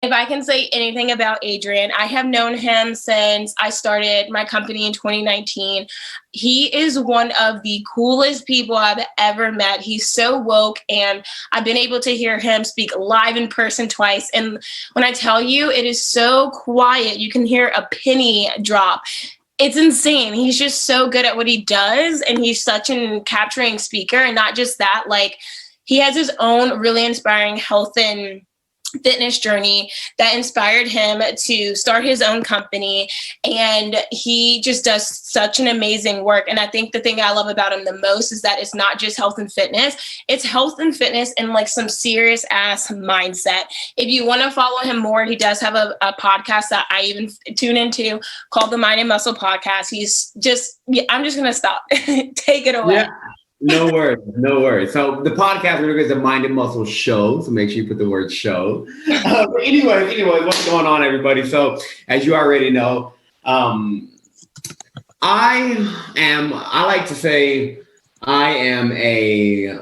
If I can say anything about Adrian, I have known him since I started my company in 2019. He is one of the coolest people I've ever met. He's so woke, and I've been able to hear him speak live in person twice. And when I tell you, it is so quiet, you can hear a penny drop. It's insane. He's just so good at what he does, and he's such an capturing speaker. And not just that, like, he has his own really inspiring health and fitness journey that inspired him to start his own company, and he just does such an amazing work. And I think the thing I love about him the most is that it's not just health and fitness, it's health and fitness and like some serious ass mindset. If you want to follow him more, he does have a podcast that I even tune into called the Mind and Muscle Podcast. He's just, I'm just gonna stop. Take it away. Yeah. No worries, no worries. So the podcast is the Mind and Muscle Show. So make sure you put the word show. But anyway, what's going on, everybody? So as you already know, I like to say I am a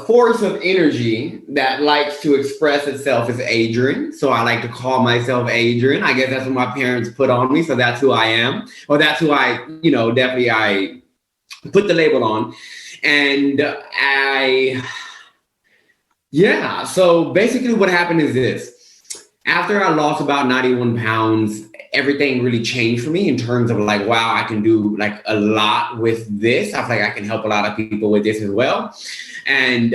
force of energy that likes to express itself as Adrian. So I like to call myself Adrian. I guess that's what my parents put on me. So that's who I am. Or that's who I put the label on. And so basically what happened is this. After I lost about 91 pounds, everything really changed for me in terms of like, wow, I can do like a lot with this. I feel like I can help a lot of people with this as well. And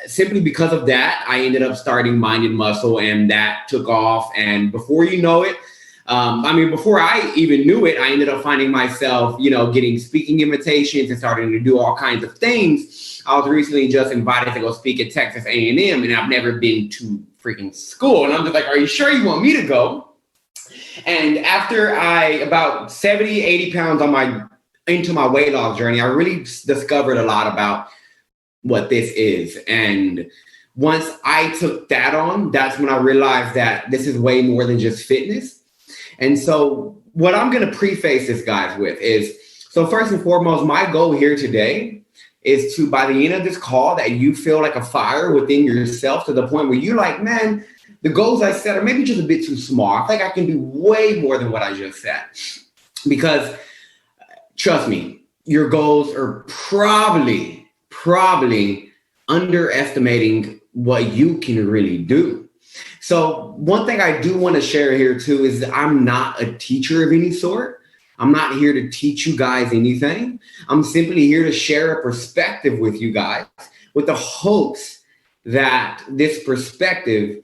simply because of that, I ended up starting Mind and Muscle, and that took off. And before you know it, before I even knew it, I ended up finding myself, getting speaking invitations and starting to do all kinds of things. I was recently just invited to go speak at Texas A&M, and I've never been to freaking school. And I'm just like, are you sure you want me to go? And after about 70, 80 pounds into my weight loss journey, I really discovered a lot about what this is. And once I took that on, that's when I realized that this is way more than just fitness. And so what I'm going to preface this, guys, with is, so first and foremost, my goal here today is to, by the end of this call, that you feel like a fire within yourself to the point where you're like, man, the goals I set are maybe just a bit too small. I think I can do way more than what I just said. Because trust me, your goals are probably underestimating what you can really do. So one thing I do want to share here too is that I'm not a teacher of any sort. I'm not here to teach you guys anything. I'm simply here to share a perspective with you guys with the hopes that this perspective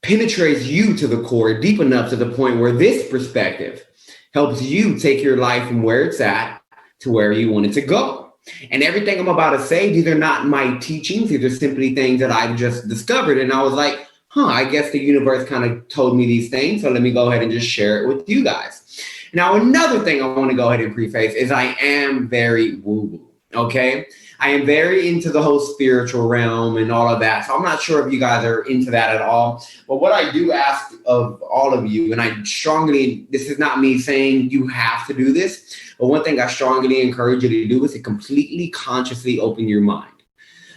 penetrates you to the core deep enough to the point where this perspective helps you take your life from where it's at to where you want it to go. And everything I'm about to say, these are not my teachings. These are simply things that I've just discovered. And I was like, I guess the universe kind of told me these things. So let me go ahead and just share it with you guys. Now, another thing I want to go ahead and preface is I am very woo-woo, okay? I am very into the whole spiritual realm and all of that. So I'm not sure if you guys are into that at all. But what I do ask of all of you, and this is not me saying you have to do this, but one thing I strongly encourage you to do is to completely consciously open your mind.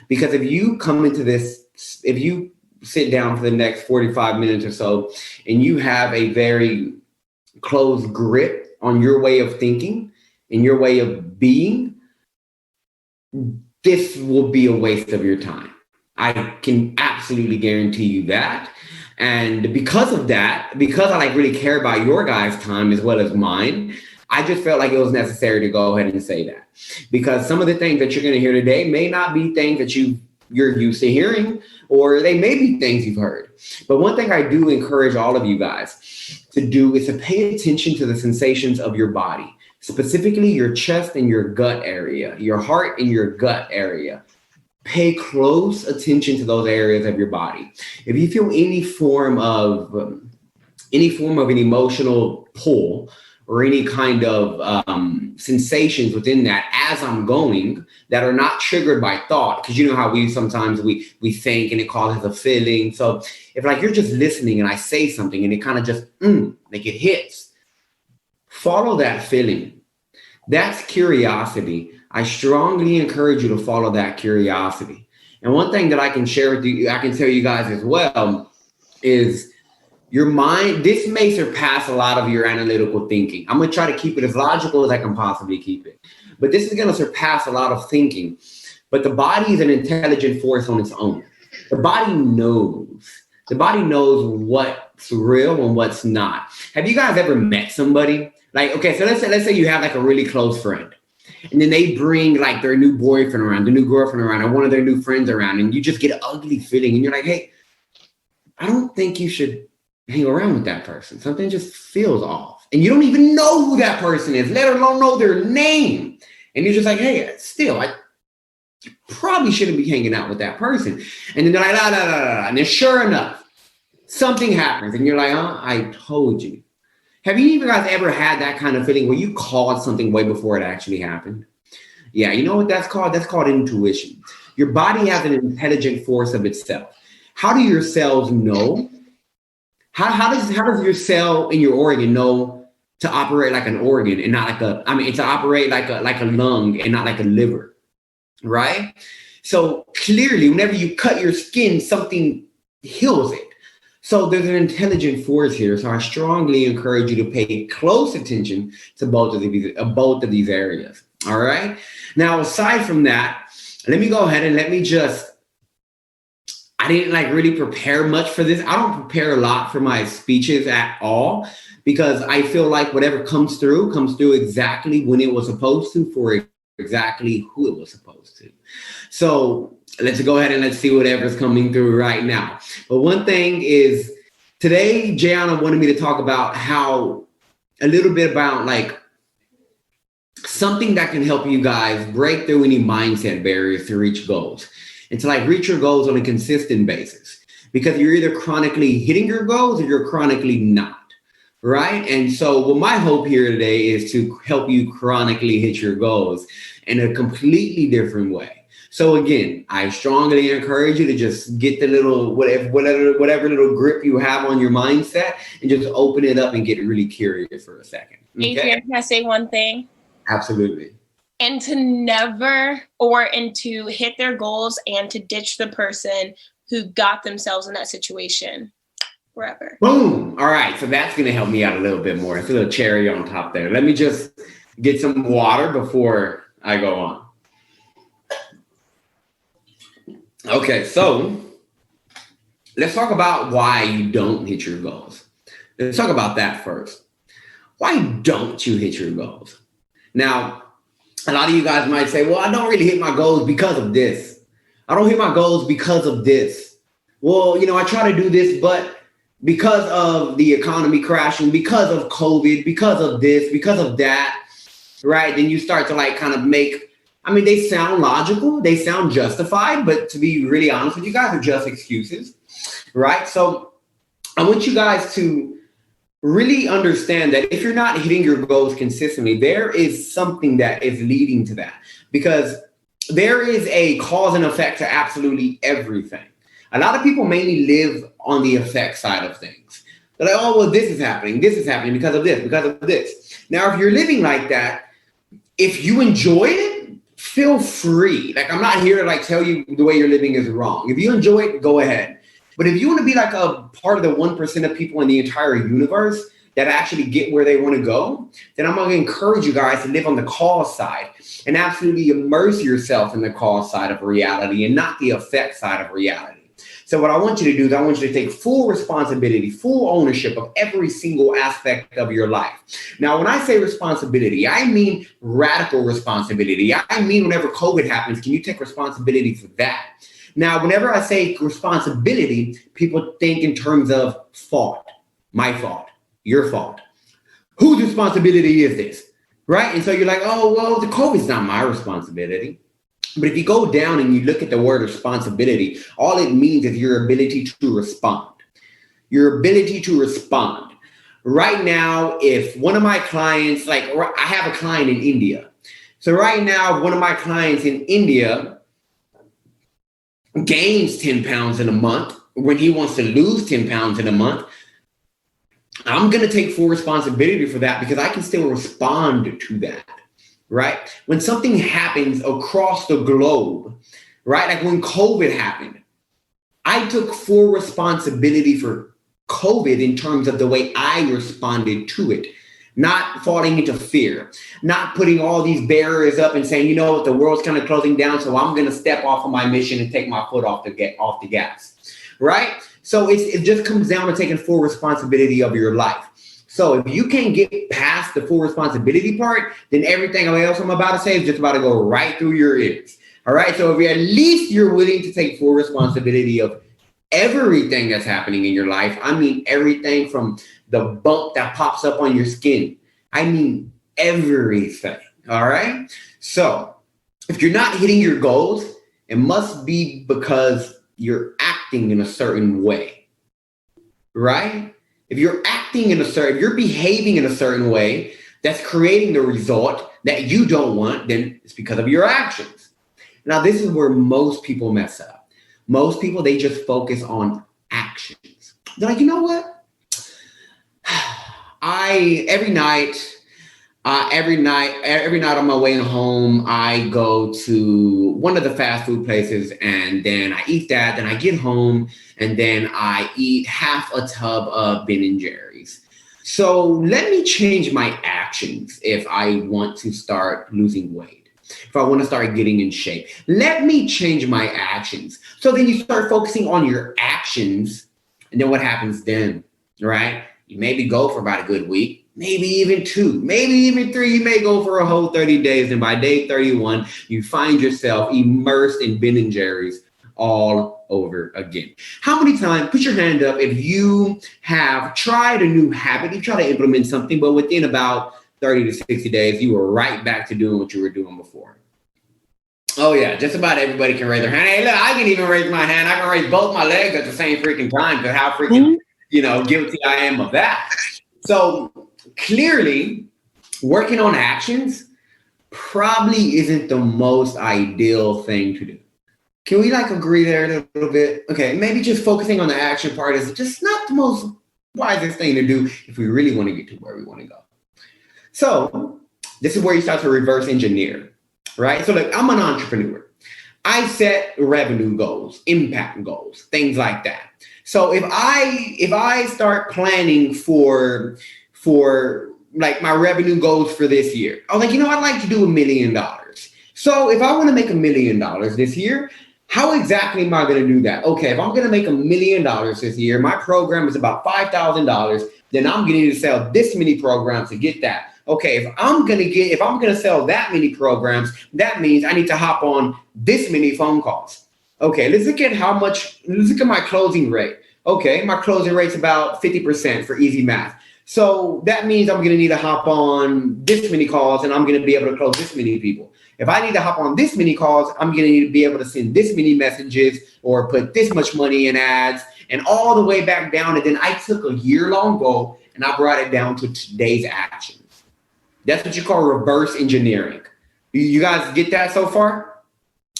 Because if you come into this, if you sit down for the next 45 minutes or so, and you have a very close grip on your way of thinking and your way of being, this will be a waste of your time. I can absolutely guarantee you that. And because of that, because I really care about your guys' time as well as mine, I just felt like it was necessary to go ahead and say that. Because some of the things that you're going to hear today may not be things that you're used to hearing, or they may be things you've heard. But one thing I do encourage all of you guys to do is to pay attention to the sensations of your body, specifically your chest and your gut area, your heart and your gut area. Pay close attention to those areas of your body. If you feel any form of an emotional pull or any kind of sensations within that as I'm going that are not triggered by thought, because you know how we sometimes we think and it causes a feeling. So if you're just listening and I say something and it kind of just it hits, follow that feeling. That's curiosity. I strongly encourage you to follow that curiosity. And one thing that I can share with you, I can tell you guys as well, is your mind. This may surpass a lot of your analytical thinking. I'm going to try to keep it as logical as I can possibly keep it. But this is going to surpass a lot of thinking. But the body is an intelligent force on its own. The body knows. The body knows what's real and what's not. Have you guys ever met somebody? Like, okay, so let's say you have like a really close friend. And then they bring like their new boyfriend around, their new girlfriend around, or one of their new friends around, and you just get an ugly feeling. And you're like, hey, I don't think you should hang around with that person. Something just feels off. And you don't even know who that person is, let alone know their name. And you're just like, hey, still, I probably shouldn't be hanging out with that person. And then they're like, la, la, la, la. And then sure enough, something happens. And you're like, oh, I told you. Have you guys ever had that kind of feeling where you called something way before it actually happened? Yeah, you know what that's called? That's called intuition. Your body has an intelligent force of itself. How do your cells know? How does your cell in your organ know to operate like an organ and not like to operate like a lung and not like a liver, right? So clearly, whenever you cut your skin, something heals it. So there's an intelligent force here. So I strongly encourage you to pay close attention to both of these areas. All right. Now, aside from that, let me go ahead and I didn't like really prepare much for this. I don't prepare a lot for my speeches at all because I feel like whatever comes through exactly when it was supposed to for exactly who it was supposed to. So let's go ahead and let's see whatever's coming through right now. But one thing is today, Jayana wanted me to talk about a little bit about like something that can help you guys break through any mindset barriers to reach goals and to like reach your goals on a consistent basis, because you're either chronically hitting your goals or you're chronically not, right? And so what my hope here today is to help you chronically hit your goals in a completely different way. So again, I strongly encourage you to just get the little, whatever little grip you have on your mindset and just open it up and get really curious for a second. Okay? Adrian, can I say one thing? Absolutely. And to hit their goals and to ditch the person who got themselves in that situation forever. Boom. All right. So that's going to help me out a little bit more. It's a little cherry on top there. Let me just get some water before I go on. Okay, so let's talk about why you don't hit your goals. Let's talk about that first. Why don't you hit your goals? Now, a lot of you guys might say, well, I don't really hit my goals because of this. I don't hit my goals because of this. Well, I try to do this, but because of the economy crashing, because of COVID, because of this, because of that, right? Then you start to like kind of they sound logical, they sound justified, but to be really honest with you guys, are just excuses, right? So I want you guys to really understand that if you're not hitting your goals consistently, there is something that is leading to that, because there is a cause and effect to absolutely everything. A lot of people mainly live on the effect side of things. They're like, oh, well, this is happening because of this. Now, if you're living like that, if you enjoy it, feel free. Like, I'm not here to like tell you the way you're living is wrong. If you enjoy it, go ahead. But if you want to be like a part of the 1% of people in the entire universe that actually get where they want to go, then I'm going to encourage you guys to live on the cause side and absolutely immerse yourself in the cause side of reality and not the effect side of reality. So what I want you to do is I want you to take full responsibility, full ownership of every single aspect of your life. Now, when I say responsibility, I mean radical responsibility. I mean, whenever COVID happens, can you take responsibility for that? Now, whenever I say responsibility, people think in terms of fault, my fault, your fault. Whose responsibility is this, right? And so you're like, oh, well, the COVID's not my responsibility. But if you go down and you look at the word responsibility, all it means is your ability to respond. Your ability to respond. Right now, if one of my clients, like I have a client in India. So right now, one of my clients in India gains 10 pounds in a month when he wants to lose 10 pounds in a month. I'm going to take full responsibility for that because I can still respond to that. Right? When something happens across the globe, right? Like when COVID happened, I took full responsibility for COVID in terms of the way I responded to it, not falling into fear, not putting all these barriers up and saying, you know what, the world's kind of closing down, so I'm going to step off of my mission and take my foot off the gas, right? So it just comes down to taking full responsibility of your life. So if you can't get past the full responsibility part, then everything else I'm about to say is just about to go right through your ears. All right. So if at least you're willing to take full responsibility of everything that's happening in your life, I mean, everything from the bump that pops up on your skin. I mean, everything. All right. So if you're not hitting your goals, it must be because you're acting in a certain way. Right? If you're if you're behaving in a certain way that's creating the result that you don't want, then it's because of your actions. Now, this is where most people mess up. Most people, they just focus on actions. They're like, you know what? Every night on my way home, I go to one of the fast food places and then I eat that. Then I get home and then I eat half a tub of Ben & Jerry's. So let me change my actions if I want to start losing weight. If I want to start getting in shape, let me change my actions. So then you start focusing on your actions. And then what happens then, right? You maybe go for about a good week, maybe even 2, maybe even 3. You may go for a whole 30 days. And by day 31, you find yourself immersed in Ben & Jerry's all over again. How many times, put your hand up if you have tried a new habit, you try to implement something, but within about 30 to 60 days, you were right back to doing what you were doing before. Oh yeah, just about everybody can raise their hand. Hey, look, I can even raise my hand. I can raise both my legs at the same freaking time because how freaking, guilty I am of that. So clearly, working on actions probably isn't the most ideal thing to do. Can we agree there a little bit? Okay, maybe just focusing on the action part is just not the most wisest thing to do if we really want to get to where we want to go. So this is where you start to reverse engineer, right? So I'm an entrepreneur. I set revenue goals, impact goals, things like that. So if I start planning for my revenue goals for this year, I was like, I'd like to do $1 million. So if I want to make $1 million this year, how exactly am I going to do that? Okay, if I'm going to make $1 million this year, my program is about $5,000. Then I'm going to need to sell this many programs to get that. Okay, if I'm going to sell that many programs, that means I need to hop on this many phone calls. Okay, let's look at my closing rate. Okay, my closing rate's about 50% for easy math. So that means I'm going to need to hop on this many calls and I'm going to be able to close this many people. If I need to hop on this many calls, I'm going to need to be able to send this many messages or put this much money in ads and all the way back down. And then I took a year-long goal and I brought it down to today's actions. That's what you call reverse engineering. You guys get that so far?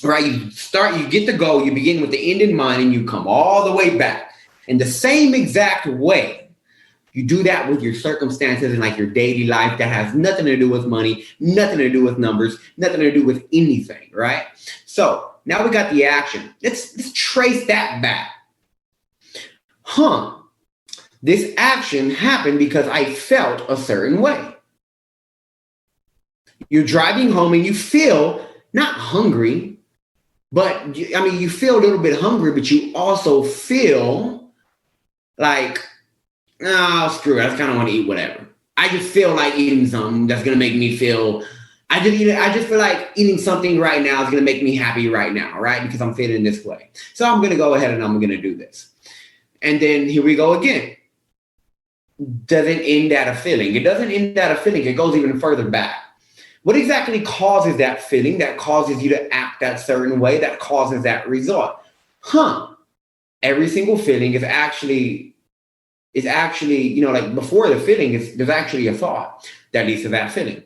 Right? You get the goal, you begin with the end in mind, and you come all the way back. In the same exact way, you do that with your circumstances and your daily life that has nothing to do with money, nothing to do with numbers, nothing to do with anything, right? So now we got the action. Let's trace that back. This action happened because I felt a certain way. You're driving home and you feel not hungry, but you feel a little bit hungry, but you also feel like, oh, screw it, I just kind of want to eat whatever. I just feel like eating something that's going to make me feel, I just feel like eating something right now is going to make me happy right now, right? Because I'm feeling this way. So I'm going to go ahead and I'm going to do this. And then here we go again. Doesn't end at a feeling. It doesn't end at a feeling. It goes even further back. What exactly causes that feeling that causes you to act that certain way, that causes that result? Every single feeling is actually, before the feeling, there's actually a thought that leads to that feeling.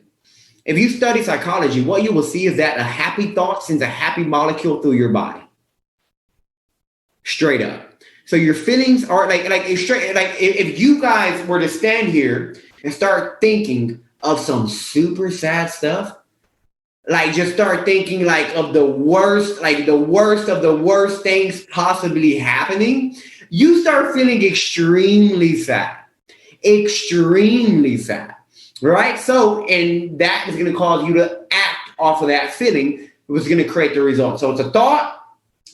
If you study psychology, what you will see is that a happy thought sends a happy molecule through your body. Straight up. So your feelings are if you guys were to stand here and start thinking of some super sad stuff, like just start thinking like of the worst, like the worst of the worst things possibly happening, you start feeling extremely sad. Extremely sad. Right? So, and that is going to cause you to act off of that feeling, which is going to create the result. So it's a thought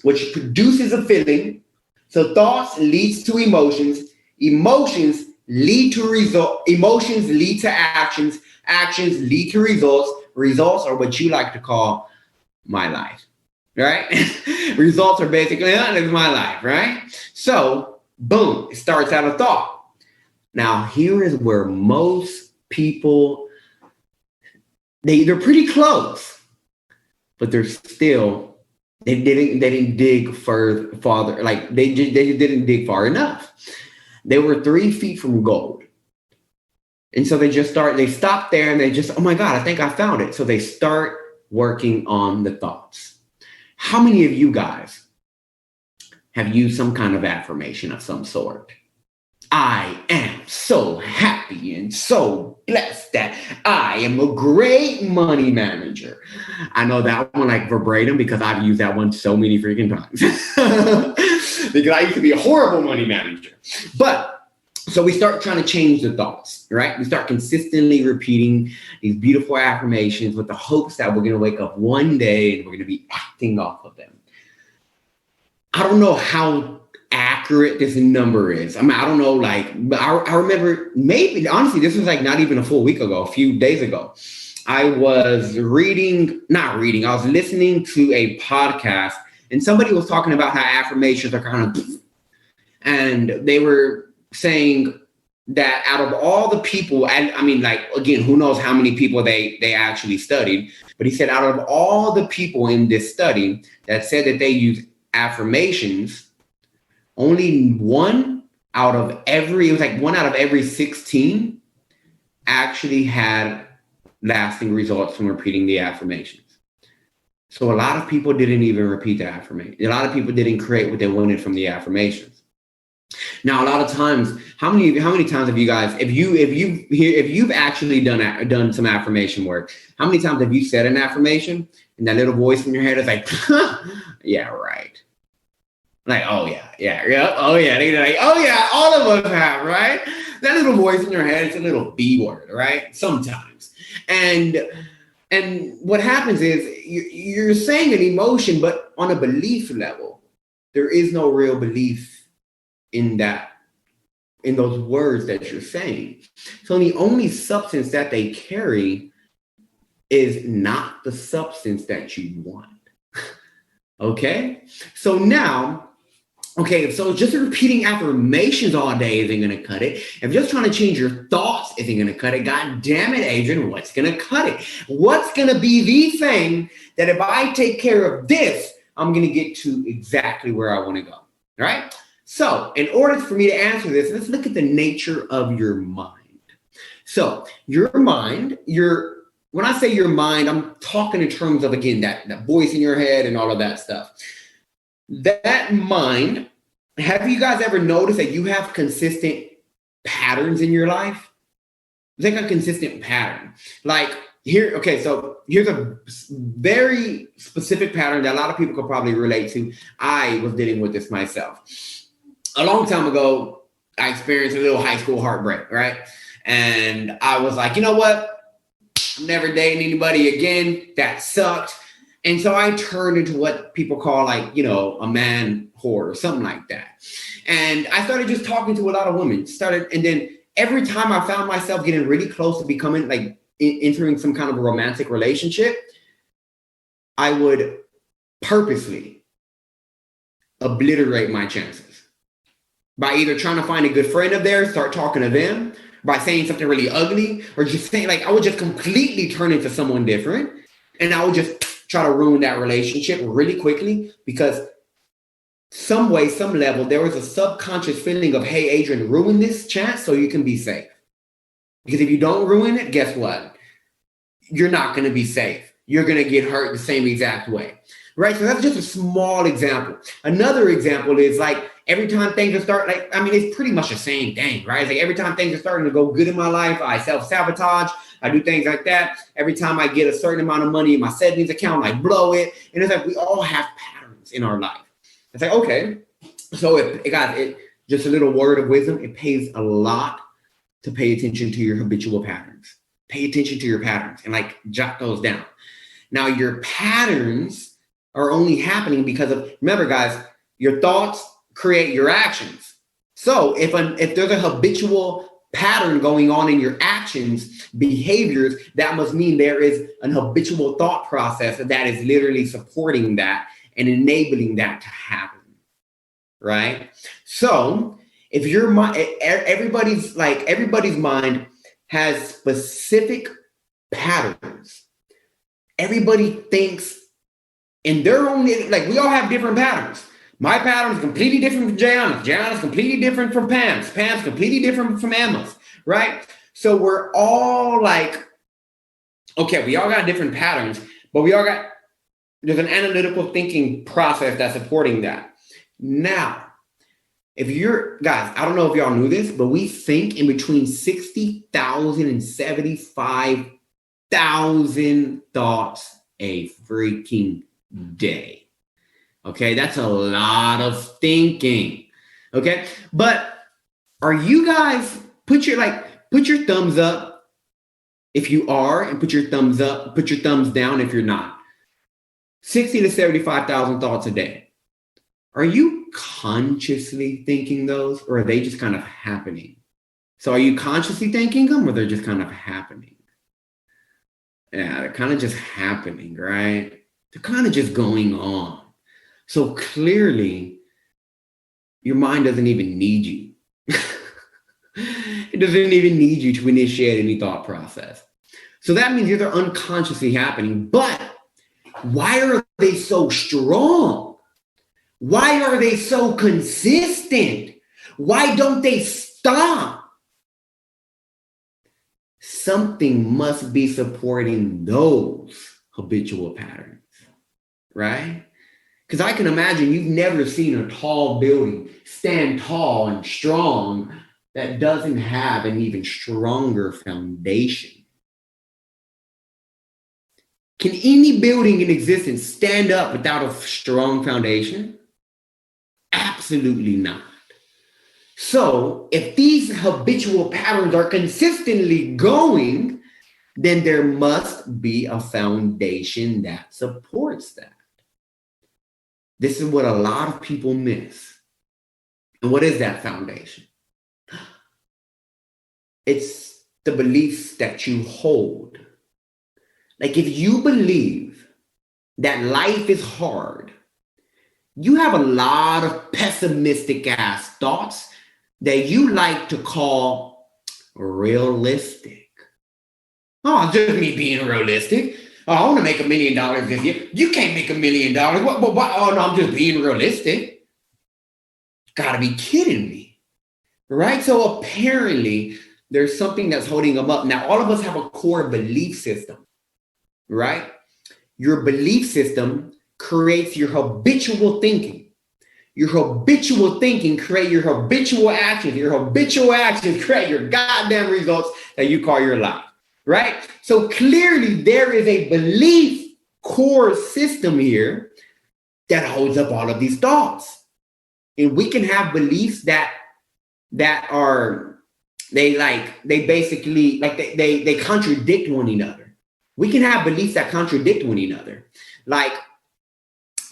which produces a feeling. So thoughts leads to emotions. Emotions lead to result. Emotions lead to actions. Actions lead to results. Results are what you like to call my life, right? Results are basically, this is my life, right? So boom, it starts out a thought. Now here is where most people, they're pretty close, but they're still, they didn't dig farther, like they didn't dig far enough. They were 3 feet from gold. And so they stop there and they just, oh my God, I think I found it. So they start working on the thoughts. How many of you guys have used some kind of affirmation of some sort? I am so happy and so blessed that I am a great money manager. I know that one like verbatim because I've used that one so many freaking times. Because I used to be a horrible money manager. But so we start trying to change the thoughts, right? We start consistently repeating these beautiful affirmations with the hopes that we're going to wake up one day and we're going to be acting off of them. I don't know how accurate this number is. I mean, I don't know, like, I remember maybe, honestly, this was like not even a full week ago, a few days ago. I was I was listening to a podcast and somebody was talking about how affirmations are kind of, and they were saying that out of all the people, and I mean, like, again, who knows how many people they actually studied, but he said out of all the people in this study that said that they use affirmations, only one out of every 16 actually had lasting results from repeating the affirmations. So a lot of people didn't even repeat the affirmation. A lot of people didn't create what they wanted from the affirmations. Now, a lot of times, how many times have you guys, if you've actually done some affirmation work, how many times have you said an affirmation and that little voice in your head is like, yeah, right. Like, oh yeah, oh yeah. They're like, oh yeah, all of us have, right? That little voice in your head, it's a little B word, right? Sometimes. And what happens is you're saying an emotion, but on a belief level, there is no real belief in those words that you're saying. So the only substance that they carry is not the substance that you want. Okay? So now, so just repeating affirmations all day isn't going to cut it. If just trying to change your thoughts isn't going to cut it, God damn it, Adrian, what's going to cut it? What's going to be the thing that if I take care of this, I'm going to get to exactly where I want to go, all right? So in order for me to answer this, let's look at the nature of your mind. So your mind, when I say your mind, I'm talking in terms of, again, that voice in your head and all of that stuff. That mind, have you guys ever noticed that you have consistent patterns in your life? It's like a consistent pattern. Like so here's a very specific pattern that a lot of people could probably relate to. I was dealing with this myself. A long time ago, I experienced a little high school heartbreak, right? And I was like, you know what? I'm never dating anybody again. That sucked. And so I turned into what people call like, a man whore or something like that. And I started just talking to a lot of women. And then every time I found myself getting really close to becoming like entering some kind of a romantic relationship, I would purposely obliterate my chances by either trying to find a good friend of theirs, start talking to them, by saying something really ugly, or just saying, like, I would just completely turn into someone different. And I would just try to ruin that relationship really quickly because some way, some level, there was a subconscious feeling of, hey, Adrian, ruin this chance so you can be safe. Because if you don't ruin it, guess what? You're not going to be safe. You're going to get hurt the same exact way. right? So that's just a small example. Another example is like every time things are starting, like, I mean, it's pretty much the same thing, right? It's like every time things are starting to go good in my life, I self-sabotage. I do things like that. Every time I get a certain amount of money in my savings account, I blow it. And it's like we all have patterns in our life. It's like, okay, so just a little word of wisdom, it pays a lot to pay attention to your habitual patterns. Pay attention to your patterns and like jot those down. Now, your patterns are only happening because of, remember guys, your thoughts create your actions. So if there's a habitual pattern going on in your actions, behaviors, that must mean there is an habitual thought process that is literally supporting that and enabling that to happen, right? So if your mind, everybody's mind has specific patterns. Everybody thinks in their own, like we all have different patterns. My pattern is completely different from Jayana's. Jayana's completely different from Pam's. Pam's completely different from Emma's, right? So we're all like, okay, we all got different patterns, but there's an analytical thinking process that's supporting that. Now, if you're, guys, I don't know if y'all knew this, but we think in between 60,000 and 75,000 thoughts a freaking day. Okay, that's a lot of thinking. Okay, but are you guys, put your thumbs up if you are, and put your thumbs down if you're not. 60 to 75,000 thoughts a day. Are you consciously thinking those, or are they just kind of happening? So are you consciously thinking them, or they're just kind of happening? Yeah, they're kind of just happening, right? They're kind of just going on. So clearly, your mind doesn't even need you. It doesn't even need you to initiate any thought process. So that means they're unconsciously happening. But why are they so strong? Why are they so consistent? Why don't they stop? Something must be supporting those habitual patterns, right? Because I can imagine you've never seen a tall building stand tall and strong that doesn't have an even stronger foundation. Can any building in existence stand up without a strong foundation? Absolutely not. So if these habitual patterns are consistently going, then there must be a foundation that supports that. This is what a lot of people miss. And what is that foundation? It's the beliefs that you hold. Like if you believe that life is hard, you have a lot of pessimistic ass thoughts that you like to call realistic. Oh, it's just me being realistic. Oh, I want to make $1 million this year. You can't make $1 million. What? Oh, no, I'm just being realistic. Gotta be kidding me. Right? So apparently there's something that's holding them up. Now, all of us have a core belief system, right? Your belief system creates your habitual thinking. Your habitual thinking create your habitual actions. Your habitual actions create your goddamn results that you call your life, right? So clearly there is a belief core system here that holds up all of these thoughts. And we can have beliefs that are, they contradict one another. We can have beliefs that contradict one another. Like,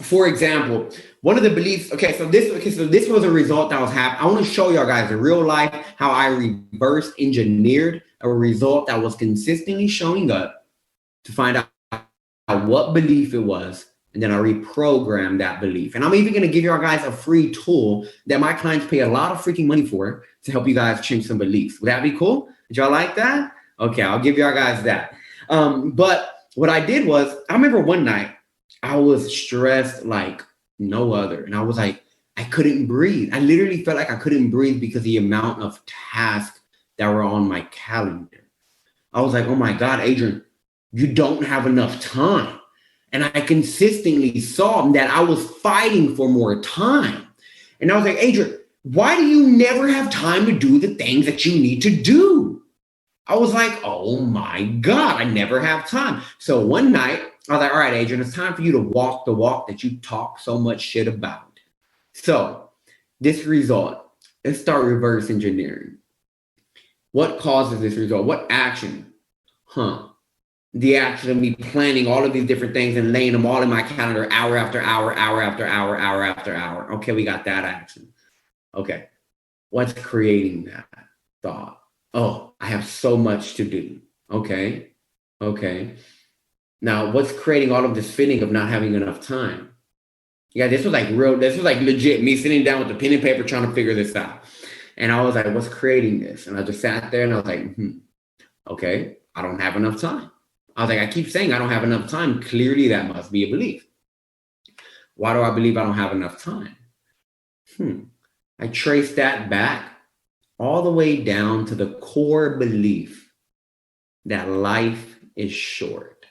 for example, one of the beliefs, so this was a result that was happening. I want to show y'all guys in real life how I reverse engineered a result that was consistently showing up to find out what belief it was. And then I reprogrammed that belief. And I'm even going to give y'all guys a free tool that my clients pay a lot of freaking money for to help you guys change some beliefs. Would that be cool? Did y'all like that? Okay, I'll give y'all guys that. But what I did was, I remember one night, I was stressed like no other. And I was like, I couldn't breathe. I literally felt like I couldn't breathe because of the amount of tasks that were on my calendar. I was like, oh my God, Adrian, you don't have enough time. And I consistently saw that I was fighting for more time. And I was like, Adrian, why do you never have time to do the things that you need to do? I was like, oh my God, I never have time. So one night, I was like, all right, Adrian, it's time for you to walk the walk that you talk so much shit about. So this result, let's start reverse engineering. What causes this result? What action? The action of me planning all of these different things and laying them all in my calendar hour after hour, hour after hour, hour after hour. Okay, we got that action. Okay, what's creating that thought? Oh, I have so much to do. Okay. Now, what's creating all of this feeling of not having enough time? Yeah, this was like legit me sitting down with the pen and paper trying to figure this out. And I was like, what's creating this? And I just sat there and I was like, okay, I don't have enough time. I was like, I keep saying I don't have enough time. Clearly, that must be a belief. Why do I believe I don't have enough time? I traced that back all the way down to the core belief that life is short.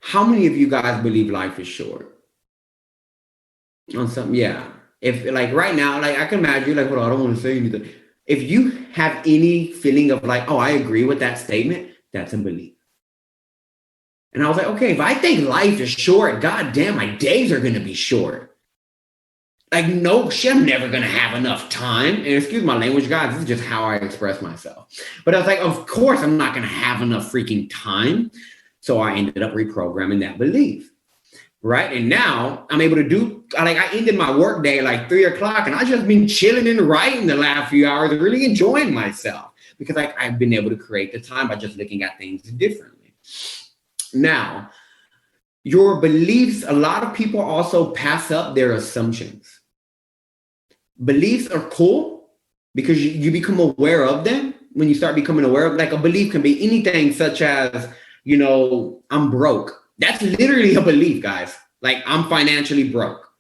How many of you guys believe life is short? On something, yeah. If like right now, like I can imagine, like, well, I don't want to say anything. If you have any feeling of like, oh, I agree with that statement, that's a belief. And I was like, okay, if I think life is short, God damn, my days are going to be short. Like, no shit, I'm never going to have enough time. And excuse my language, guys, this is just how I express myself. But I was like, of course, I'm not going to have enough freaking time. So I ended up reprogramming that belief. Right. And now I'm able to do, like, I ended my work day like 3:00 and I just been chilling and writing the last few hours and really enjoying myself because I've been able to create the time by just looking at things differently. Now, your beliefs, a lot of people also pass up their assumptions. Beliefs are cool because you become aware of them. When you start becoming aware of, like, a belief can be anything such as, you know, I'm broke. That's literally a belief, guys. Like, I'm financially broke.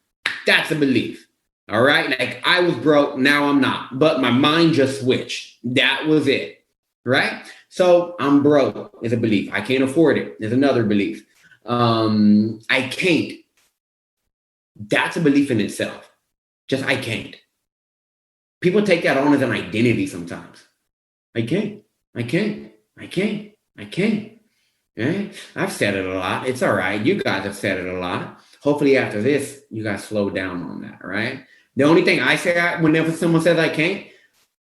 That's a belief. All right. Like, I was broke. Now I'm not. But my mind just switched. That was it. Right. So I'm broke is a belief. I can't afford it is another belief. I can't. That's a belief in itself. Just I can't. People take that on as an identity sometimes. I can't. Okay? I've said it a lot. It's all right. You guys have said it a lot. Hopefully after this, you guys slow down on that, all right? The only thing I say whenever someone says I can't,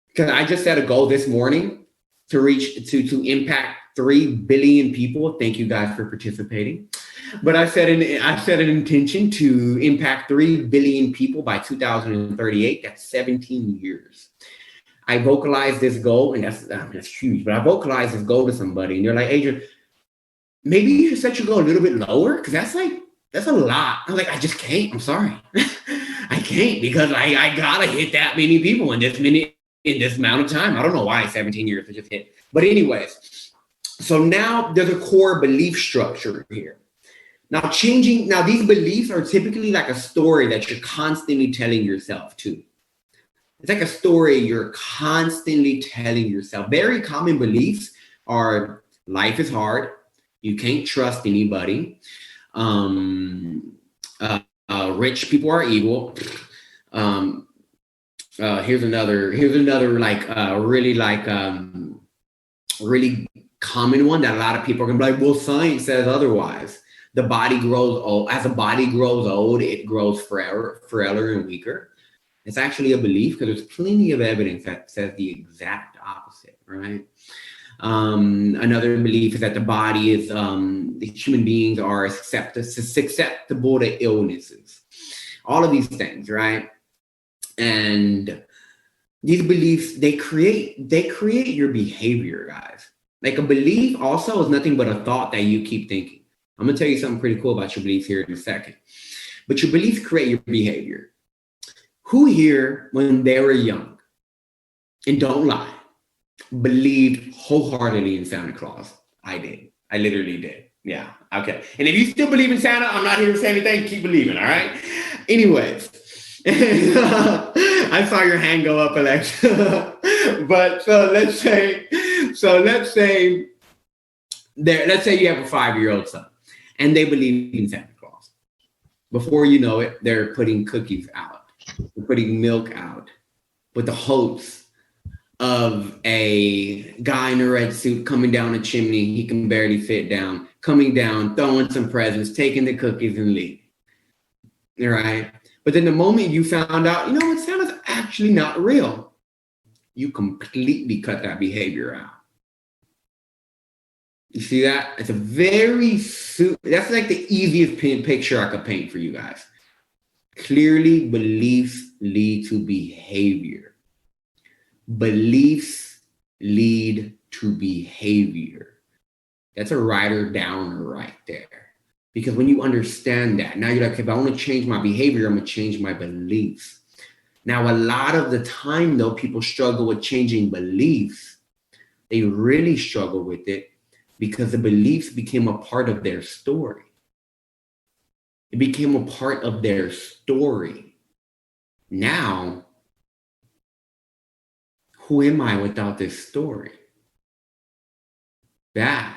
because I just set a goal this morning to to impact 3 billion people. Thank you guys for participating. But I set an intention to impact 3 billion people by 2038. That's 17 years. I vocalized this goal, and that's huge. But I vocalized this goal to somebody, and they're like, Adrian, maybe you should set your goal a little bit lower, because that's a lot. I'm like, I just can't. I'm sorry. I can't, because I gotta hit that many people in this amount of time. I don't know why 17 years to just hit. But anyways, so now there's a core belief structure here. Now these beliefs are typically like a story that you're constantly telling yourself too. It's like a story you're constantly telling yourself. Very common beliefs are life is hard. You can't trust anybody. Rich people are evil. Here's another really common one that a lot of people are gonna be like, well, science says otherwise. The body grows old. As the body grows old, it grows frailer and weaker. It's actually a belief because there's plenty of evidence that says the exact opposite, right? Another belief is that the body is, the human beings are susceptible to illnesses. All of these things, right? And these beliefs, they create your behavior, guys. Like, a belief also is nothing but a thought that you keep thinking. I'm gonna tell you something pretty cool about your beliefs here in a second. But your beliefs create your behavior. Who here, when they were young, and don't lie, believed wholeheartedly in Santa Claus? I did. I literally did. Yeah. Okay. And if you still believe in Santa, I'm not here to say anything. Keep believing. All right. Anyways, I saw your hand go up, Alexa. But let's say you have a 5-year-old son. and they believe in Santa Claus. Before you know it, they're putting cookies out, they're putting milk out with the hopes of a guy in a red suit coming down a chimney he can barely fit down, coming down, throwing some presents, taking the cookies and leaving. All right. But then the moment you found out, you know what, Santa's actually not real, you completely cut that behavior out. You see that? It's a that's like the easiest picture I could paint for you guys. Clearly, beliefs lead to behavior. Beliefs lead to behavior. That's a writer downer right there. Because when you understand that, now you're like, if I want to change my behavior, I'm going to change my beliefs. Now, a lot of the time, though, people struggle with changing beliefs. They really struggle with it because the beliefs became a part of their story. It became a part of their story. Now, who am I without this story? That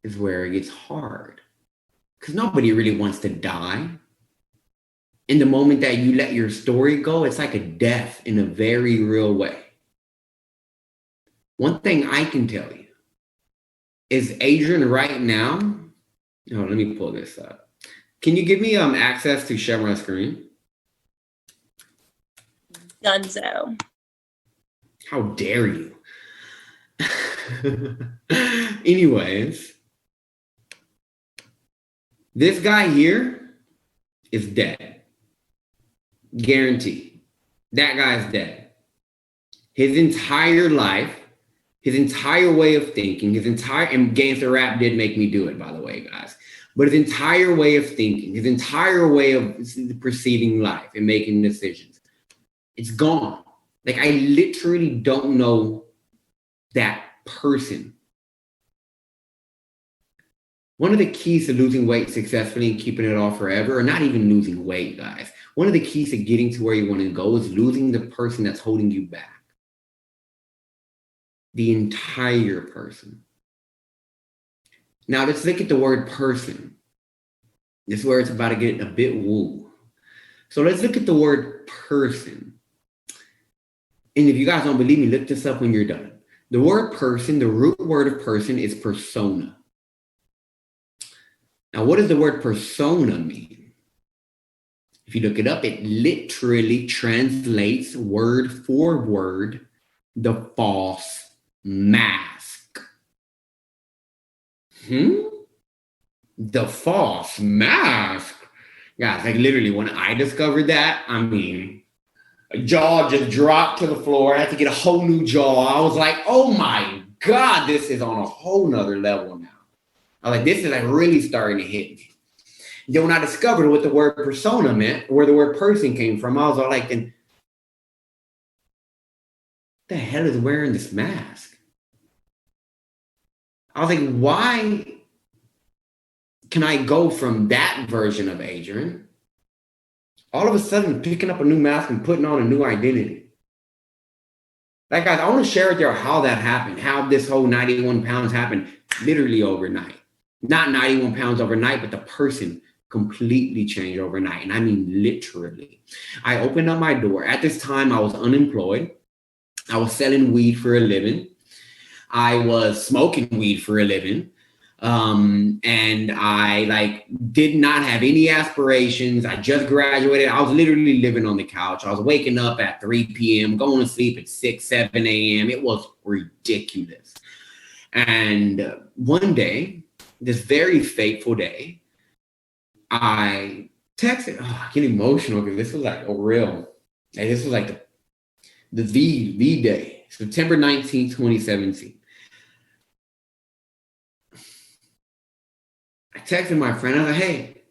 is where it gets hard. Because nobody really wants to die. In the moment that you let your story go, it's like a death in a very real way. One thing I can tell you is Adrian right now. Oh, let me pull this up. Can you give me access to share my screen? Dunzo. How dare you? Anyways, this guy here is dead. Guaranteed. That guy's dead. His entire life, his entire way of thinking, and Gangsta Rap did make me do it, by the way, guys. But his entire way of thinking, his entire way of perceiving life and making decisions, it's gone. Like, I literally don't know that person. One of the keys to losing weight successfully and keeping it off forever, or not even losing weight, guys, one of the keys to getting to where you want to go is losing the person that's holding you back. The entire person. Now, let's look at the word person. This is where it's about to get a bit woo. So let's look at the word person. And if you guys don't believe me, look this up when you're done. The word person, the root word of person is persona. Now, what does the word persona mean? If you look it up, it literally translates word for word the false mask. The false mask. Guys, like literally when I discovered that, I mean, a jaw just dropped to the floor. I had to get a whole new jaw. I was like, oh my God, this is on a whole nother level now. I was like, this is like really starting to hit me. Then when I discovered what the word persona meant, where the word person came from, I was all like, then what the hell is wearing this mask? I was like, why can I go from that version of Adrian all of a sudden picking up a new mask and putting on a new identity? Like, guys, I want to share with you how that happened, how this whole 91 pounds happened literally overnight. Not 91 pounds overnight, but the person completely changed overnight. And I mean, literally. I opened up my door. At this time, I was unemployed. I was selling weed for a living. I was smoking weed for a living. And I did not have any aspirations. I just graduated. I was literally living on the couch. I was waking up at 3 p.m., going to sleep at 6, 7 a.m. It was ridiculous. And one day, this very fateful day, I texted, I get emotional because this was like this was like the V day, September 19th, 2017. I texted my friend. I was like, hey,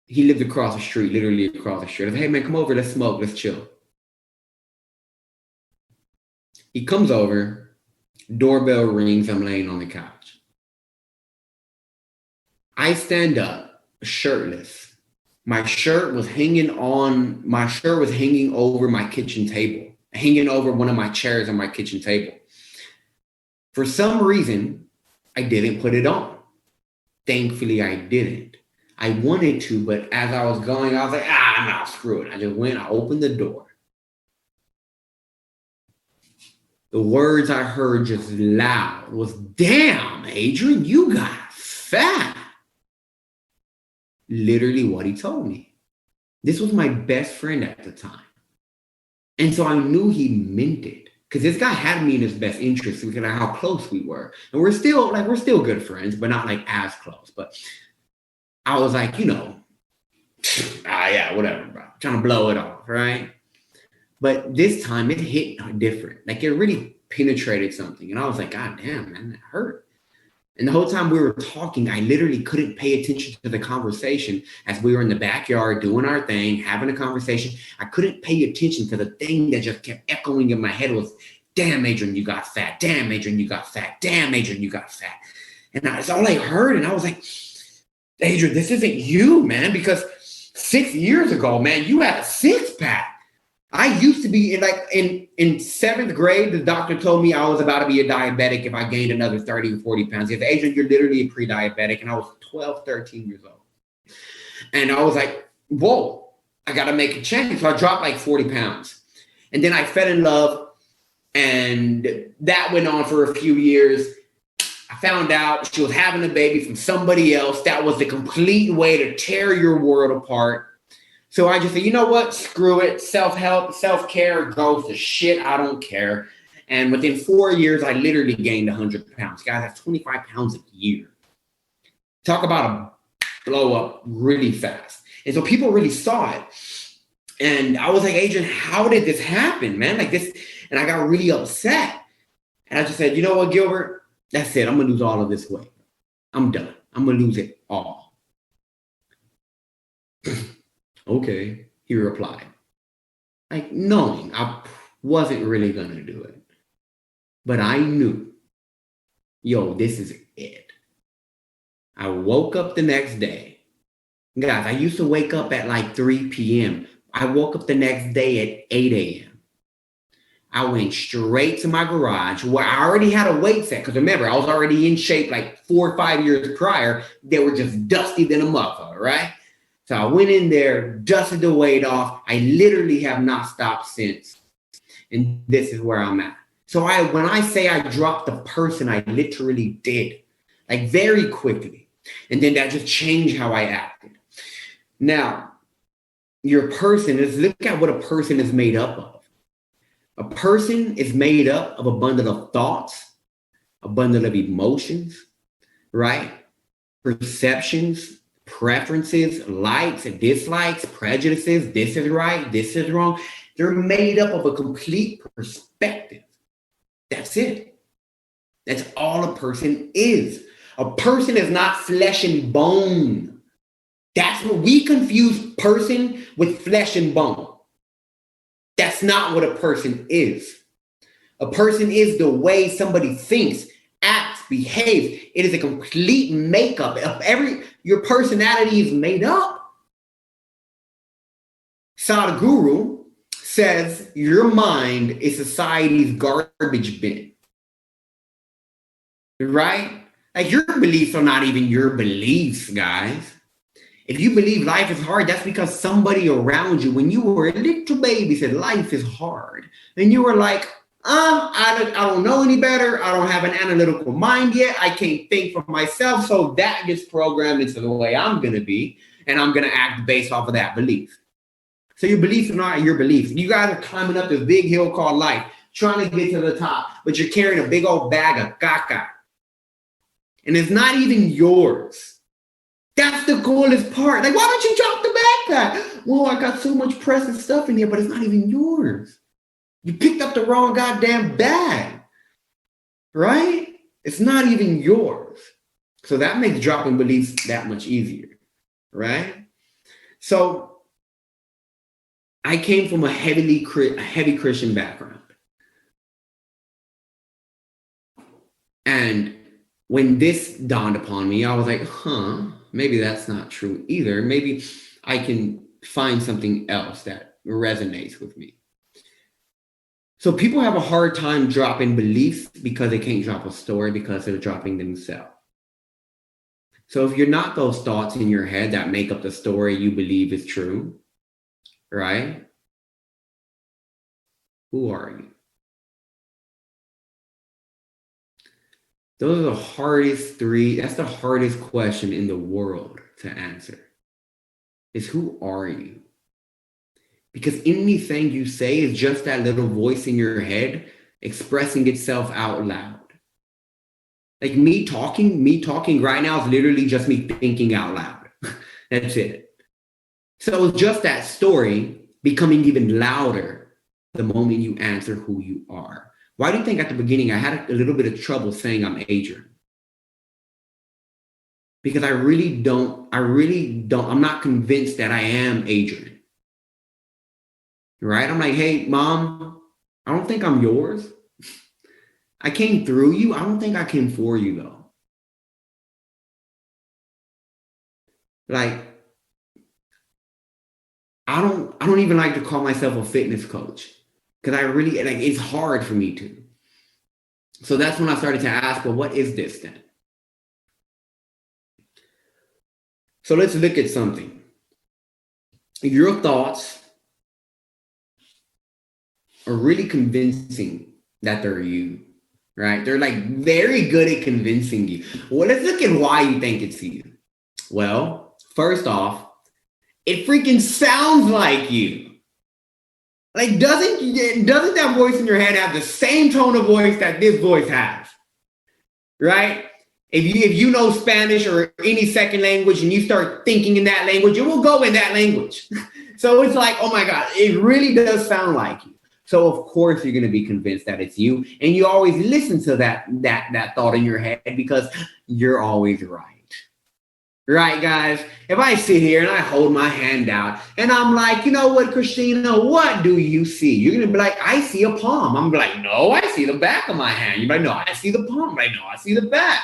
he lived across the street, literally across the street. I was like, hey, man, come over. Let's smoke. Let's chill. He comes over. Doorbell rings. I'm laying on the couch. I stand up, shirtless. My shirt was hanging over my kitchen table, hanging over one of my chairs on my kitchen table. For some reason, I didn't put it on. Thankfully, I didn't. I wanted to, but as I was going, I was like, no, screw it. I just went, I opened the door. The words I heard just loud was, damn, Adrian, you got fat. Literally what he told me. This was my best friend at the time. And so I knew he meant it. Because this guy had me in his best interest because of how close we were. And we're still good friends, but not like as close. But I was like, yeah, whatever, bro. Trying to blow it off, right? But this time it hit different. Like it really penetrated something. And I was like, God damn, man, that hurt. And the whole time we were talking, I literally couldn't pay attention to the conversation as we were in the backyard doing our thing, having a conversation. I couldn't pay attention to the thing that just kept echoing in my head was, damn, Adrian, you got fat. Damn, Adrian, you got fat. Damn, Adrian, you got fat. And that's all I heard. And I was like, Adrian, this isn't you, man, because 6 years ago, man, you had a six-pack. I used to be in seventh grade, the doctor told me I was about to be a diabetic if I gained another 30 or 40 pounds. He said, Adrian, you're literally a pre-diabetic. And I was 12, 13 years old. And I was like, whoa, I got to make a change. So I dropped like 40 pounds. And then I fell in love. And that went on for a few years. I found out she was having a baby from somebody else. That was the complete way to tear your world apart. So I just said, you know what? Screw it. Self-help, self-care goes to shit. I don't care. And within 4 years, I literally gained 100 pounds. Guys, that's 25 pounds a year. Talk about a blow up really fast. And so people really saw it. And I was like, Adrian, how did this happen, man? Like this. And I got really upset. And I just said, you know what, Gilbert? That's it. I'm going to lose all of this weight. I'm done. I'm going to lose it all. Okay, he replied, like knowing I wasn't really going to do it. But I knew, this is it. I woke up the next day. Guys, I used to wake up at like 3 p.m. I woke up the next day at 8 a.m. I went straight to my garage where I already had a weight set. Because remember, I was already in shape like 4 or 5 years prior. They were just dusty than a motherfucker, right? So I went in there, dusted the weight off. I literally have not stopped since. And this is where I'm at. So when I say I dropped the person, I literally did. Like very quickly. And then that just changed how I acted. Now, your person is, look at what a person is made up of. A person is made up of a bundle of thoughts, a bundle of emotions, right? Perceptions, preferences, likes and dislikes, prejudices, this is right, this is wrong. They're made up of a complete perspective. That's it. That's all a person is. A person is not flesh and bone. That's what we confuse person with flesh and bone. That's not what a person is. A person is the way somebody thinks, acts, behaves. It is a complete makeup of your personality is made up. Sadhguru says your mind is society's garbage bin. Right? Like your beliefs are not even your beliefs, guys. If you believe life is hard, that's because somebody around you, when you were a little baby, said life is hard. And you were like, I don't know any better. I don't have an analytical mind yet. I can't think for myself. So that gets programmed into the way I'm going to be. And I'm going to act based off of that belief. So your beliefs are not your beliefs. You guys are climbing up this big hill called life, trying to get to the top, but you're carrying a big old bag of caca. And it's not even yours. That's the coolest part. Like, why don't you drop the backpack? Well, I got so much precious stuff in here, but it's not even yours. You picked up the wrong goddamn bag, right? It's not even yours. So that makes dropping beliefs that much easier, right? So I came from a heavy Christian background. And when this dawned upon me, I was like, maybe that's not true either. Maybe I can find something else that resonates with me. So people have a hard time dropping beliefs because they can't drop a story because they're dropping themselves. So if you're not those thoughts in your head that make up the story you believe is true, right? Who are you? Those are the hardest three. That's the hardest question in the world to answer. Is who are you? Because anything you say is just that little voice in your head expressing itself out loud. Like me talking right now is literally just me thinking out loud. That's it. So it's just that story becoming even louder the moment you answer who you are. Why do you think at the beginning I had a little bit of trouble saying I'm Adrian? Because I'm not convinced that I am Adrian. Right? I'm like, hey, mom, I don't think I'm yours. I came through you. I don't think I came for you though. Like, I don't even like to call myself a fitness coach because it's hard for me to. So that's when I started to ask, well, what is this then? So let's look at something. Your thoughts are really convincing that they're you, right? They're like very good at convincing you. Well, let's look at why you think it's you. Well, first off, it freaking sounds like you. Like, doesn't that voice in your head have the same tone of voice that this voice has? Right? If you know Spanish or any second language and you start thinking in that language, it will go in that language. So it's like, oh my God, it really does sound like you. So of course you're going to be convinced that it's you. And you always listen to that thought in your head because you're always right. Right, guys? If I sit here and I hold my hand out and I'm like, you know what, Christina, what do you see? You're going to be like, I see a palm. I'm like, no, I see the back of my hand. You're like, no, I see the palm. I'm like, no, I see the back.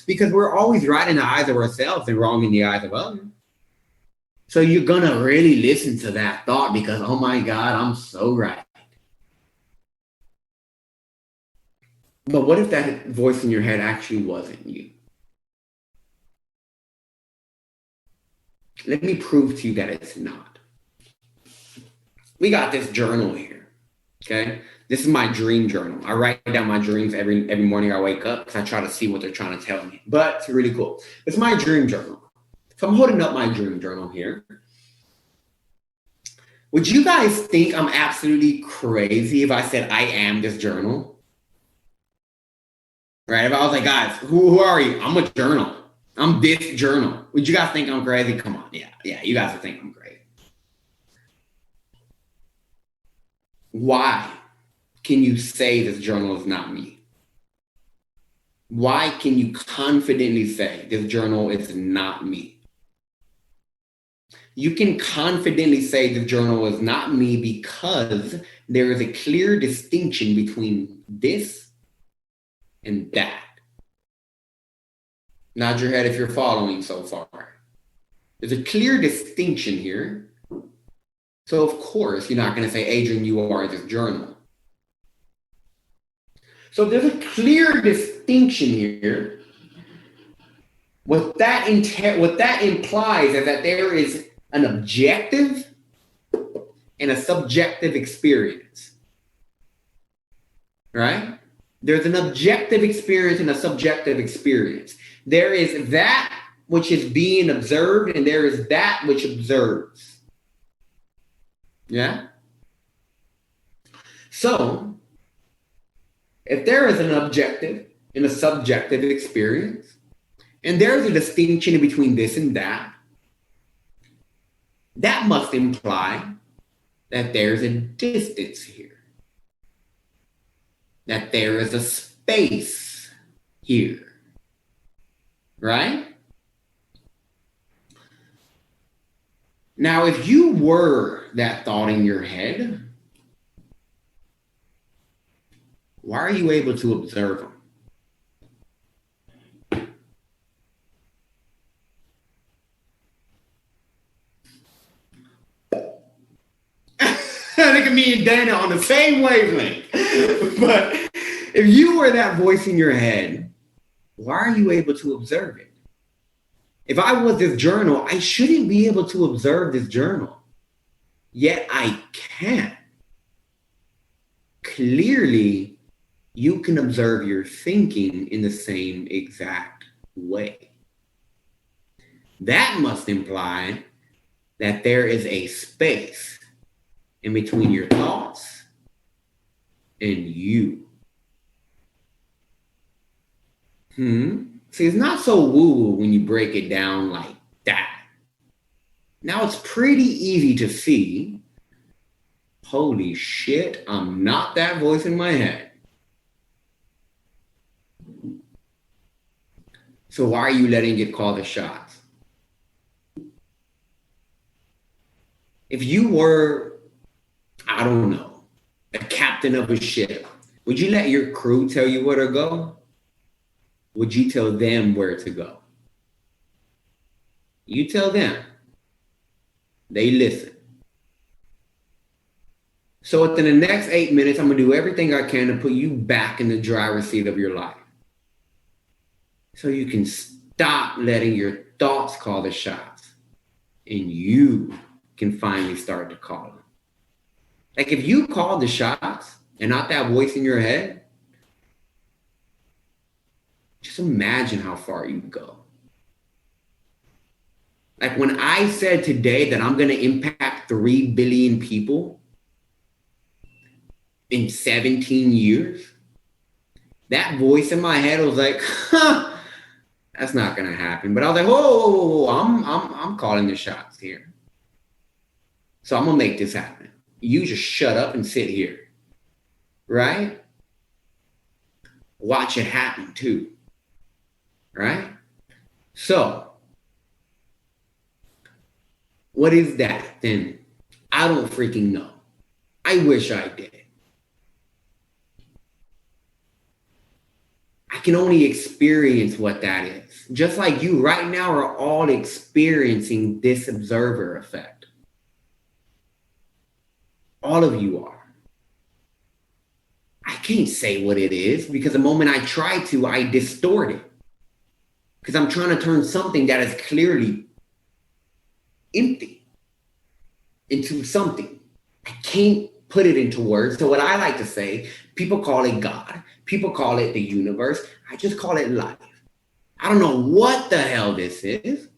Because we're always right in the eyes of ourselves and wrong in the eyes of others. So you're going to really listen to that thought because, oh my God, I'm so right. But what if that voice in your head actually wasn't you? Let me prove to you that it's not. We got this journal here, okay? This is my dream journal. I write down my dreams every morning I wake up because I try to see what they're trying to tell me. But it's really cool. It's my dream journal. So I'm holding up my dream journal here. Would you guys think I'm absolutely crazy if I said I am this journal? Right? If I was like, guys, who are you? I'm a journal. I'm this journal. Would you guys think I'm crazy? Come on. Yeah, you guys would think I'm crazy. Why can you say this journal is not me? Why can you confidently say this journal is not me? You can confidently say the journal is not me because there is a clear distinction between this and that. Nod your head if you're following so far. There's a clear distinction here. So of course, you're not going to say, Adrian, you are this journal. So there's a clear distinction here. What that implies is that there is an objective and a subjective experience. Right? There's an objective experience and a subjective experience. There is that which is being observed, and there is that which observes. Yeah? So, if there is an objective and a subjective experience, and there's a distinction between this and that, that must imply that there's a distance here, that there is a space here. Right? Now, if you were that thought in your head, why are you able to observe them? Look at me and Dana on the same wavelength. But if you were that voice in your head, why are you able to observe it? If I was this journal, I shouldn't be able to observe this journal. Yet I can. Clearly, you can observe your thinking in the same exact way. That must imply that there is a space in between your thoughts and you. See, it's not so woo-woo when you break it down like that. Now it's pretty easy to see, holy shit, I'm not that voice in my head. So why are you letting it call the shots? If you were, I don't know, a captain of a ship, would you let your crew tell you where to go? Would you tell them where to go? You tell them. They listen. So within the next 8 minutes, I'm going to do everything I can to put you back in the driver's seat of your life. So you can stop letting your thoughts call the shots and you can finally start to call them. Like if you call the shots and not that voice in your head, just imagine how far you go. Like when I said today that I'm going to impact 3 billion people in 17 years, that voice in my head was like, that's not going to happen. But I was like, whoa, I'm calling the shots here. So I'm going to make this happen. You just shut up and sit here, right? Watch it happen too, right? So what is that then? I don't freaking know. I wish I did. I can only experience what that is. Just like you right now are all experiencing this observer effect. All of you are. I can't say what it is because the moment I try to, I distort it. Because I'm trying to turn something that is clearly empty into something. I can't put it into words. So what I like to say, people call it God. People call it the universe. I just call it life. I don't know what the hell this is.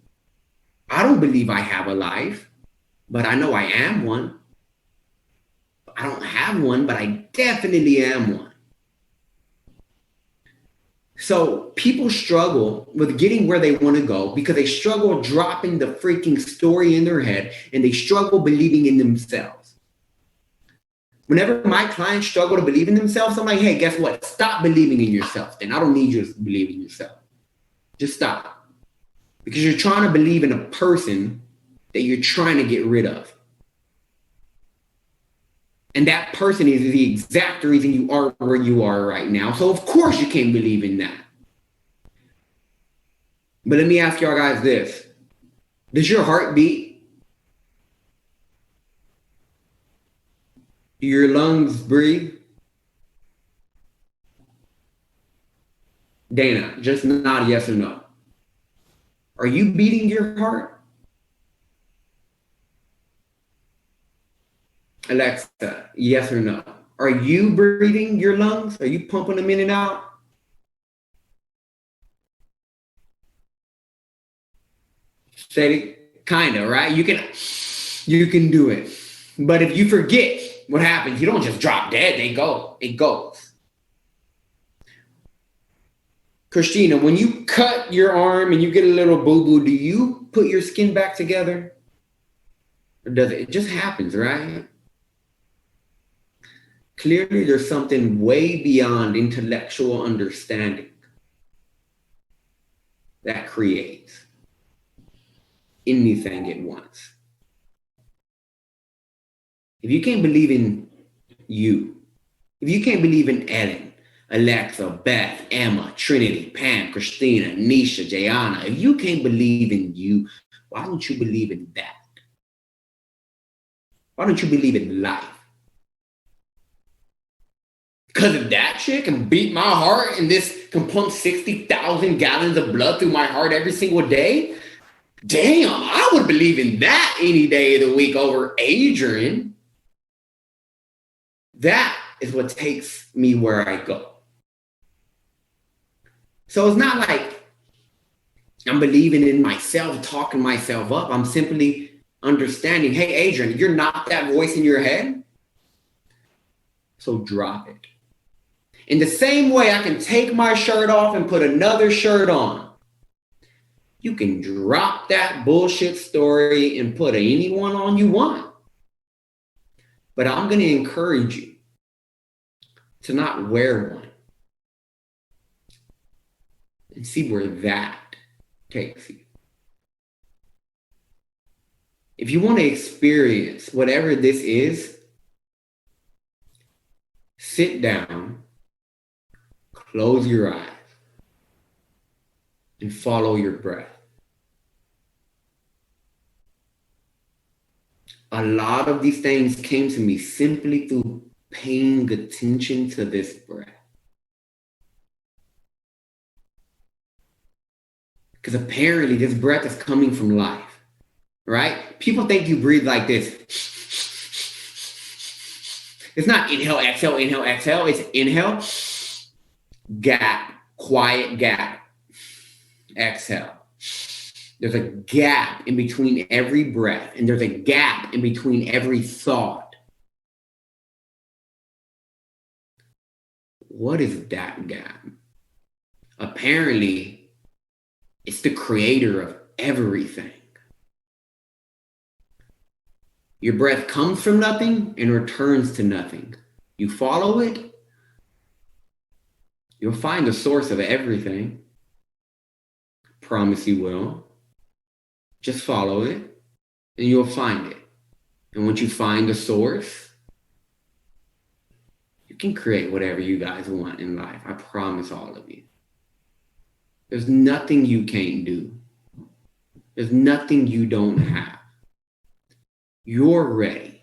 I don't believe I have a life, but I know I am one. I don't have one, but I definitely am one. So people struggle with getting where they want to go because they struggle dropping the freaking story in their head and they struggle believing in themselves. Whenever my clients struggle to believe in themselves, I'm like, hey, guess what? Stop believing in yourself. Then I don't need you to believe in yourself. Just stop. Because you're trying to believe in a person that you're trying to get rid of. And that person is the exact reason you are where you are right now. So of course you can't believe in that. But let me ask y'all guys this. Does your heart beat? Do your lungs breathe? Dana, just nod yes or no. Are you beating your heart? Alexa, yes or no? Are you breathing your lungs? Are you pumping them in and out? Steady, kind of, right? You can do it. But if you forget what happens, you don't just drop dead. It goes. Christina, when you cut your arm and you get a little boo-boo, do you put your skin back together? Or does it? It just happens, right? Clearly, there's something way beyond intellectual understanding that creates anything at once. If you can't believe in you, if you can't believe in Ellen, Alexa, Beth, Emma, Trinity, Pam, Christina, Nisha, Jayana, if you can't believe in you, why don't you believe in that? Why don't you believe in life? Because if that shit can beat my heart and this can pump 60,000 gallons of blood through my heart every single day, Damn, I would believe in that any day of the week over Adrian. That is what takes me where I go. So it's not like I'm believing in myself, talking myself up. I'm simply understanding, hey, Adrian, you're not that voice in your head. So drop it. In the same way, I can take my shirt off and put another shirt on. You can drop that bullshit story and put anyone on you want. But I'm going to encourage you to not wear one and see where that takes you. If you want to experience whatever this is, sit down, close your eyes, and follow your breath. A lot of these things came to me simply through paying attention to this breath. Because apparently this breath is coming from life, right? People think you breathe like this. It's not inhale, exhale, inhale, exhale. It's inhale, gap, quiet gap, exhale. There's a gap in between every breath, and there's a gap in between every thought. What is that gap? Apparently, it's the creator of everything. Your breath comes from nothing and returns to nothing. You follow it, you'll find the source of everything. Promise you will. Just follow it and you'll find it. And once you find the source, you can create whatever you guys want in life. I promise all of you. There's nothing you can't do. There's nothing you don't have. You're ready.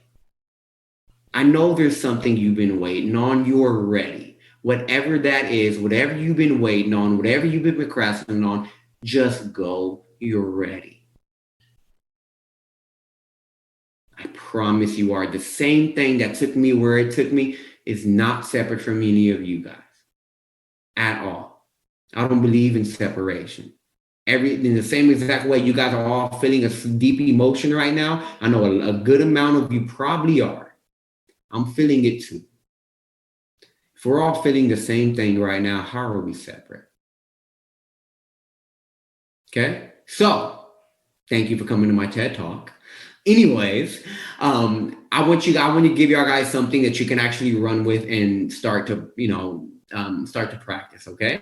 I know there's something you've been waiting on. You're ready. Whatever that is, whatever you've been waiting on, whatever you've been procrastinating on, just go. You're ready. I promise you are. The same thing that took me where it took me is not separate from any of you guys at all. I don't believe in separation. In the same exact way you guys are all feeling a deep emotion right now, I know a good amount of you probably are. I'm feeling it too. If we're all feeling the same thing right now, how are we separate? Okay, so thank you for coming to my TED Talk. Anyways, I want to give y'all guys something that you can actually run with and start to practice. Okay.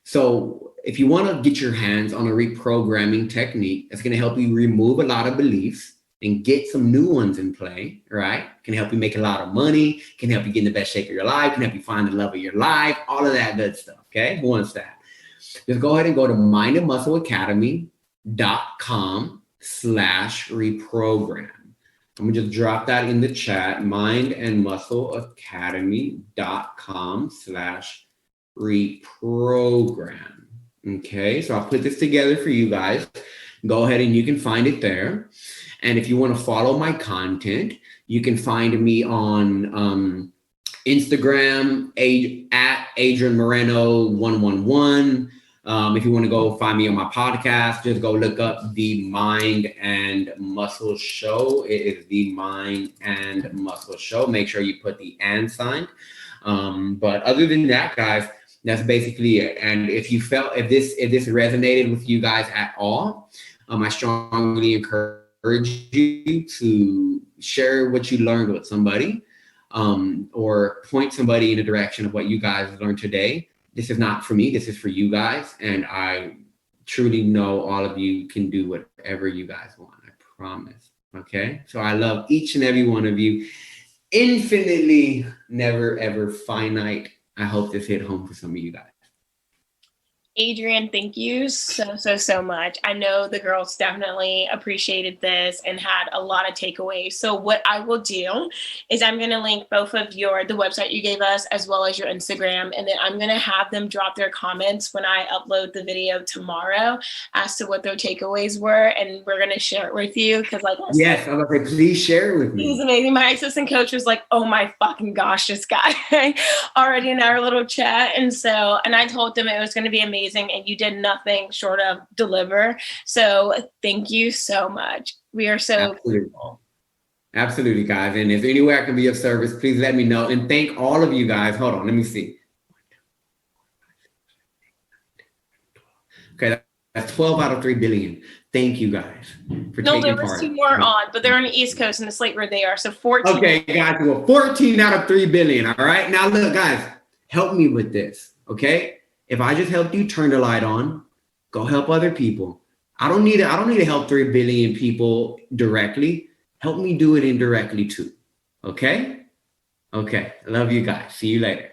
So if you want to get your hands on a reprogramming technique that's going to help you remove a lot of beliefs and get some new ones in play, right? Can help you make a lot of money, can help you get in the best shape of your life, can help you find the love of your life, all of that good stuff. Okay. Who wants that? Just go ahead and go to mindandmuscleacademy.com/reprogram. I'm gonna just drop that in the chat, mindandmuscleacademy.com/reprogram. Okay, so I'll put this together for you guys. Go ahead and you can find it there. And if you want to follow my content, you can find me on Instagram at Adrian Moreno 111. If you want to go find me on my podcast, just go look up the Mind and Muscle Show. It is the Mind and Muscle Show. Make sure you put the and sign. But other than that, guys, that's basically it. And if this resonated with you guys at all, I strongly encourage you to share what you learned with somebody, or point somebody in the direction of what you guys learned today. This is not for me. This is for you guys. And I truly know all of you can do whatever you guys want. I promise. Okay. So I love each and every one of you infinitely, never, ever finite. I hope this hit home for some of you guys. Adrian, thank you so much. I know the girls definitely appreciated this and had a lot of takeaways. So what I will do is I'm going to link both of the website you gave us as well as your Instagram, and then I'm going to have them drop their comments when I upload the video tomorrow as to what their takeaways were, and we're going to share it with you because like I said, I'm going to say, please share it with me. He's amazing. My assistant coach was like, oh my fucking gosh, this guy already in our little chat. And I told them it was going to be amazing. And you did nothing short of deliver. So thank you so much. We are so grateful. Absolutely, guys. And if any way I can be of service, please let me know. And thank all of you guys. Hold on, let me see. Okay, that's 12 out of 3 billion. Thank you guys for taking part. No, there was 2 more on, but they're on the East Coast and the slate where they are. So 14. Okay, guys. Well, 14 out of 3 billion. All right. Now look, guys, help me with this. Okay. If I just helped you turn the light on, go help other people. I don't need to help 3 billion people directly. Help me do it indirectly too. Okay? Okay. I love you guys. See you later.